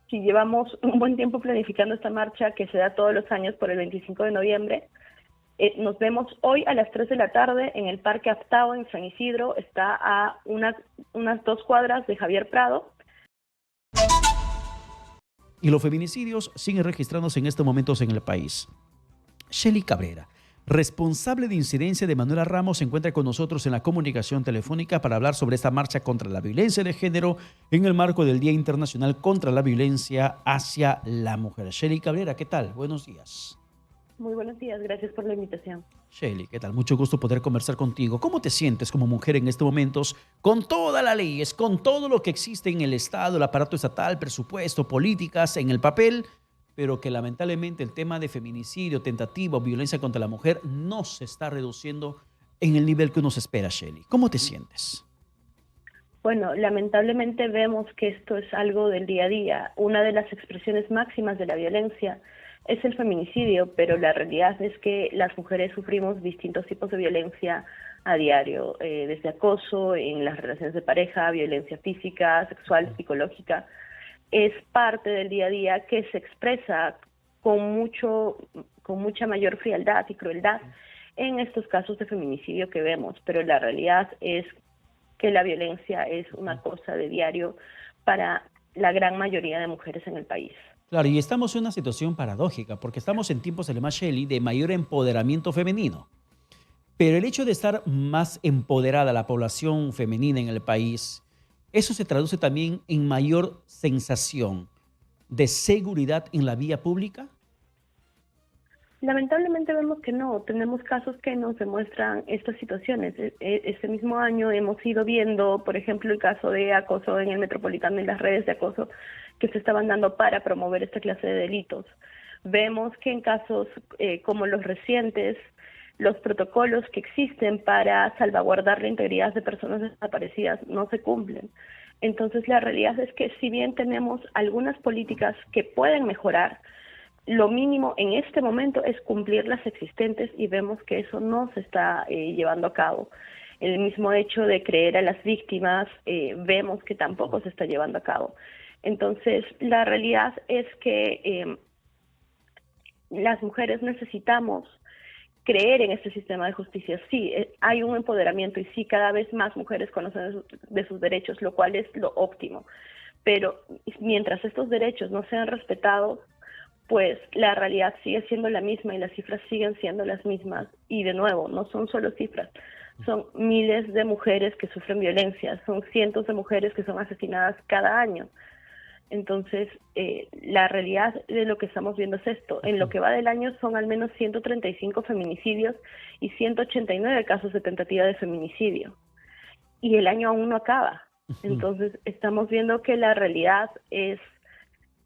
si llevamos un buen tiempo planificando esta marcha que se da todos los años por el 25 de noviembre. Nos vemos hoy a las 3 de la tarde en el Parque Aptao en San Isidro. Está a unas 2 cuadras de Javier Prado. Y los feminicidios siguen registrándose en estos momentos en el país. Shelly Cabrera, responsable de incidencia de Manuela Ramos, se encuentra con nosotros en la comunicación telefónica para hablar sobre esta marcha contra la violencia de género en el marco del Día Internacional contra la Violencia hacia la Mujer. Shelly Cabrera, ¿qué tal? Buenos días. Muy buenos días, gracias por la invitación. Shelly, ¿qué tal? Mucho gusto poder conversar contigo. ¿Cómo te sientes como mujer en estos momentos con todas las leyes, con todo lo que existe en el Estado, el aparato estatal, presupuesto, políticas, en el papel, pero que lamentablemente el tema de feminicidio, tentativa o violencia contra la mujer no se está reduciendo en el nivel que uno se espera, Shelly? ¿Cómo te sientes? Bueno, lamentablemente vemos que esto es algo del día a día. Una de las expresiones máximas de la violencia es el feminicidio, pero la realidad es que las mujeres sufrimos distintos tipos de violencia a diario, desde acoso en las relaciones de pareja, violencia física, sexual, psicológica. Es parte del día a día que se expresa con mucha mayor frialdad y crueldad en estos casos de feminicidio que vemos, pero la realidad es que la violencia es una cosa de diario para la gran mayoría de mujeres en el país. Claro, y estamos en una situación paradójica, porque estamos en tiempos, además, Shelly, de mayor empoderamiento femenino. Pero el hecho de estar más empoderada la población femenina en el país, eso se traduce también en mayor sensación de seguridad en la vía pública. Lamentablemente vemos que no, tenemos casos que nos demuestran estas situaciones. Este mismo año hemos ido viendo, por ejemplo, el caso de acoso en el Metropolitano y las redes de acoso que se estaban dando para promover esta clase de delitos. Vemos que en casos como los recientes, los protocolos que existen para salvaguardar la integridad de personas desaparecidas no se cumplen. Entonces, la realidad es que si bien tenemos algunas políticas que pueden mejorar, lo mínimo en este momento es cumplir las existentes y vemos que eso no se está llevando a cabo. El mismo hecho de creer a las víctimas, vemos que tampoco se está llevando a cabo. Entonces, la realidad es que las mujeres necesitamos creer en este sistema de justicia. Sí, hay un empoderamiento y sí, cada vez más mujeres conocen de sus derechos, lo cual es lo óptimo. Pero mientras estos derechos no sean respetados, pues la realidad sigue siendo la misma y las cifras siguen siendo las mismas. Y de nuevo, no son solo cifras, son miles de mujeres que sufren violencia, son cientos de mujeres que son asesinadas cada año. Entonces, la realidad de lo que estamos viendo es esto. En lo que va del año son al menos 135 feminicidios y 189 casos de tentativa de feminicidio. Y el año aún no acaba. Entonces, estamos viendo que la realidad es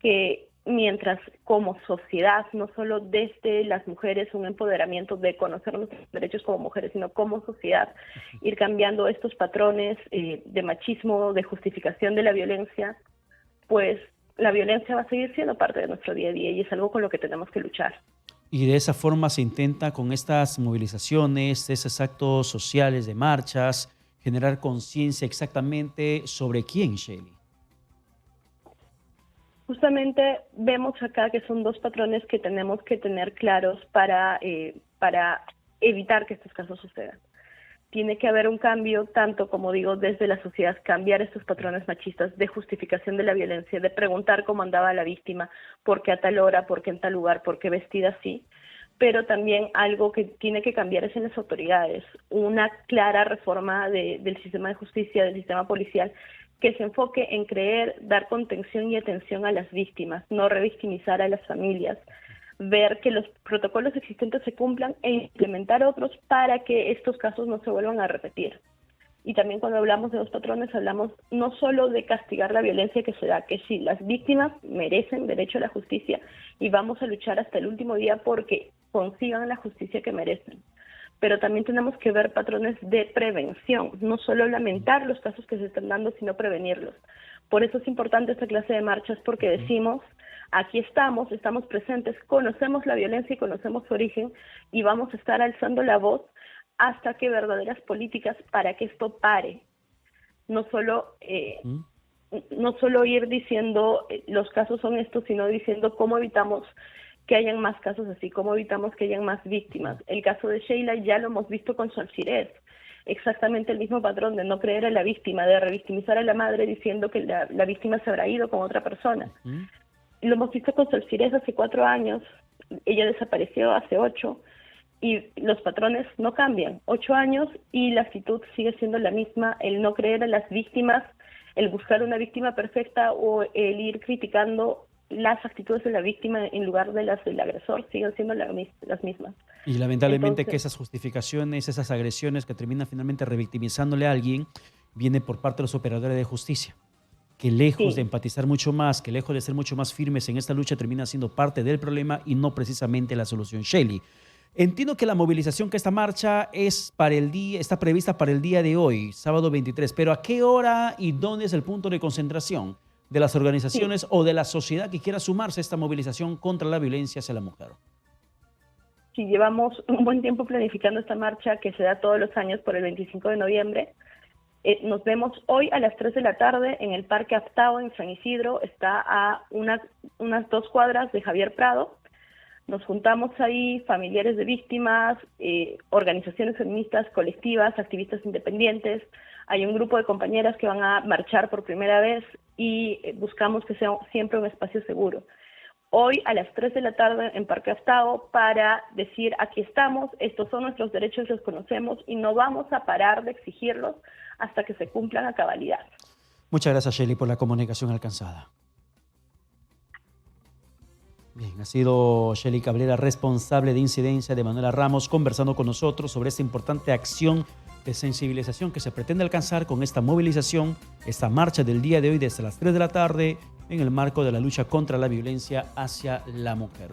que mientras como sociedad, no solo desde las mujeres, un empoderamiento de conocer nuestros derechos como mujeres, sino como sociedad, ir cambiando estos patrones de machismo, de justificación de la violencia, pues la violencia va a seguir siendo parte de nuestro día a día y es algo con lo que tenemos que luchar. Y de esa forma se intenta con estas movilizaciones, esos actos sociales de marchas, generar conciencia exactamente sobre quién, Shelly. Justamente vemos acá que son dos patrones que tenemos que tener claros para evitar que estos casos sucedan. Tiene que haber un cambio, tanto como digo, desde la sociedad, cambiar estos patrones machistas de justificación de la violencia, de preguntar cómo andaba la víctima, por qué a tal hora, por qué en tal lugar, por qué vestida así. Pero también algo que tiene que cambiar es en las autoridades, una clara reforma del sistema de justicia, del sistema policial, que se enfoque en creer, dar contención y atención a las víctimas, no revictimizar a las familias, ver que los protocolos existentes se cumplan e implementar otros para que estos casos no se vuelvan a repetir. Y también cuando hablamos de los patrones, hablamos no solo de castigar la violencia que se da, que sí, las víctimas merecen derecho a la justicia y vamos a luchar hasta el último día porque consigan la justicia que merecen. Pero también tenemos que ver patrones de prevención, no solo lamentar los casos que se están dando, sino prevenirlos. Por eso es importante esta clase de marchas, porque decimos, aquí estamos presentes, conocemos la violencia y conocemos su origen, y vamos a estar alzando la voz hasta que verdaderas políticas para que esto pare, no solo no solo ir diciendo los casos son estos, sino diciendo cómo evitamos que hayan más casos así, cómo evitamos que hayan más víctimas. El caso de Sheila ya lo hemos visto con Solcirez, exactamente el mismo patrón de no creer a la víctima, de revictimizar a la madre diciendo que la víctima se habrá ido con otra persona. Lo hemos visto con Solcirez hace 4 años, ella desapareció hace 8, y los patrones no cambian. 8 años y la actitud sigue siendo la misma, el no creer a las víctimas, el buscar una víctima perfecta o el ir criticando las actitudes de la víctima en lugar de las del agresor, siguen siendo las mismas. Y lamentablemente Entonces, que esas justificaciones, esas agresiones que terminan finalmente revictimizándole a alguien, viene por parte de los operadores de justicia, que lejos de empatizar mucho más, que lejos de ser mucho más firmes en esta lucha, termina siendo parte del problema y no precisamente la solución. Shelly, entiendo que la movilización, que esta marcha es para el día, está prevista para el día de hoy, sábado 23, pero ¿a qué hora y dónde es el punto de concentración de las organizaciones o de la sociedad que quiera sumarse a esta movilización contra la violencia hacia la mujer? Sí, llevamos un buen tiempo planificando esta marcha que se da todos los años por el 25 de noviembre. Nos vemos hoy a las 3 de la tarde en el Parque Aftao en San Isidro, está a unas 2 cuadras de Javier Prado. Nos juntamos ahí familiares de víctimas, organizaciones feministas, colectivas, activistas independientes. Hay un grupo de compañeras que van a marchar por primera vez y buscamos que sea siempre un espacio seguro. Hoy a las 3 de la tarde en Parque Aftao para decir aquí estamos, estos son nuestros derechos, los conocemos y no vamos a parar de exigirlos hasta que se cumplan a cabalidad. Muchas gracias, Shelly, por la comunicación alcanzada. Bien, ha sido Shelly Cabrera, responsable de incidencia de Manuela Ramos, conversando con nosotros sobre esta importante acción de sensibilización que se pretende alcanzar con esta movilización, esta marcha del día de hoy desde las 3 de la tarde en el marco de la lucha contra la violencia hacia la mujer.